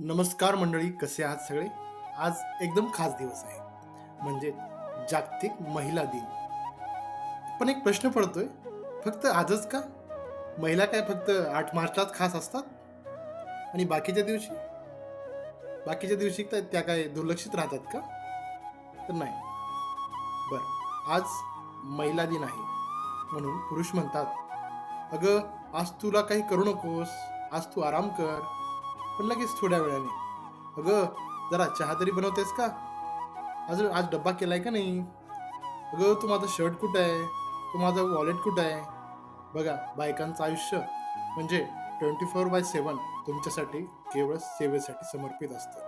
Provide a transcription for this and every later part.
नमस्कार मंडळी, कसे आहात सगळे? आज एकदम खास दिवस आहे, म्हणजे जागतिक महिला दिन. पण एक प्रश्न पडतोय, फक्त आजच का? महिला काय फक्त 8 मार्चलाच खास असतात आणि बाकीच्या दिवशी काय त्या काय दुर्लक्षित राहतात का? तर नाही. बरं, आज महिला दिन आहे म्हणून पुरुष म्हणतात, "अगं, आज तुला काही करू नकोस, आज तू आराम कर." पण लगेच थोड्या वेळाने, "अगं, जरा चहा तरी बनवतेस का? अजून आज डब्बा केलाय का नाही? अगं, तू माझं शर्ट कुठं आहे? तू माझं वॉलेट कुठं आहे?" बघा, बायकांचं आयुष्य म्हणजे 24/7 तुमच्यासाठी केवळ सेवेसाठी समर्पित असतं.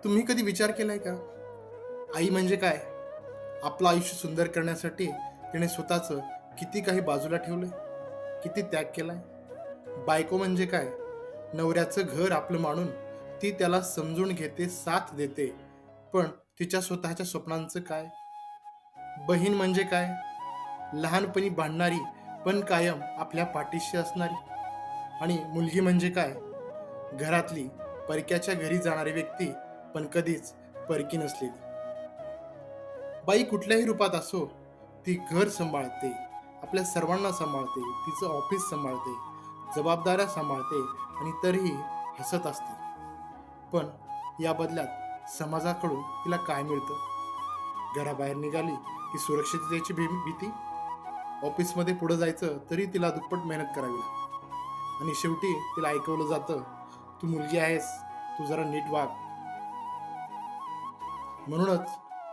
तुम्ही कधी विचार केलाय का? आई म्हणजे काय? आपलं आयुष्य सुंदर करण्यासाठी तिने स्वतःचं किती काही बाजूला ठेवलंय, किती त्याग केलाय. बायको म्हणजे काय? नवऱ्याचं घर आपलं मानून ती त्याला समजून घेते, साथ देते. पण तिच्या स्वतःच्या स्वप्नांचं काय? बहीण म्हणजे काय? लहानपणी भांडणारी, पण कायम आपल्या पाठीशी असणारी. आणि मुलगी म्हणजे काय? घरातली, परक्याच्या घरी जाणारी व्यक्ती, पण कधीच परकी नसलेली. बाई कुठल्याही रूपात असो, ती घर सांभाळते, आपल्या सर्वांना सांभाळते, तिचं ऑफिस सांभाळते, जबाबदाऱ्या सांभाळते आणि तरीही हसत असते. पण या बदल्यात समाजाकडून तिला काय मिळतं? घराबाहेर निघाली की सुरक्षिततेची भीती, ऑफिसमध्ये पुढे जायचं तरी तिला दुप्पट मेहनत करावी लागते. आणि शेवटी तिला ऐकवलं जातं, "तू मुलगी आहेस, तू जरा नीट वाग." म्हणूनच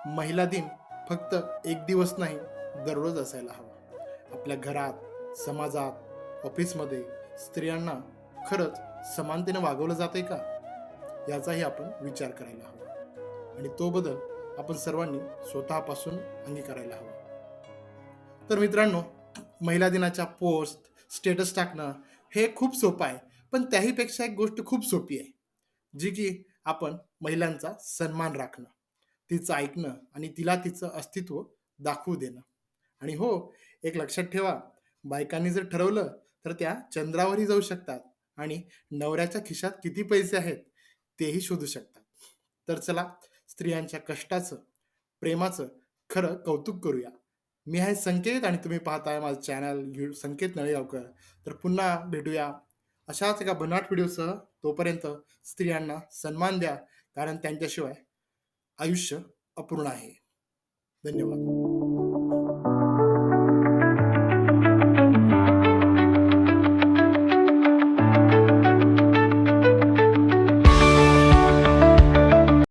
महिला दिन फक्त एक दिवस नाही, दररोज असायला हवा. आपल्या घरात, समाजात, ऑफिसमध्ये स्त्रियांना खरंच समानतेने वागवलं जातंय का? याचाही आपण विचार करायला हवा. आणि तो बदल आपण सर्वांनी स्वतःपासून अंगीकारायला हवा. तर मित्रांनो, महिला दिनाच्या पोस्ट, स्टेटस टाकणं हे खूप सोपं आहे. पण त्याहीपेक्षा एक गोष्ट खूप सोपी आहे, जी की आपण महिलांचा सन्मान राखणं, तिचं ऐकणं आणि तिला तिचं अस्तित्व दाखवू देणं. आणि हो, एक लक्षात ठेवा, बायकांनी जर ठरवलं, तर त्या चंद्रावरही जाऊ शकतात आणि नवऱ्याच्या खिशात किती पैसे आहेत, तेही शोधू शकतात. तर चला, स्त्रियांच्या कष्टाचं, प्रेमाचं खरं कौतुक करूया. मी आहे संकेत आणि तुम्ही पाहताय माझं चॅनल संकेत नळेगावकर. तर पुन्हा भेटूया अशाच एका बनाट व्हिडिओसह. तोपर्यंत स्त्रियांना सन्मान द्या, कारण त्यांच्याशिवाय आयुष्य अपूर्ण आहे. धन्यवाद.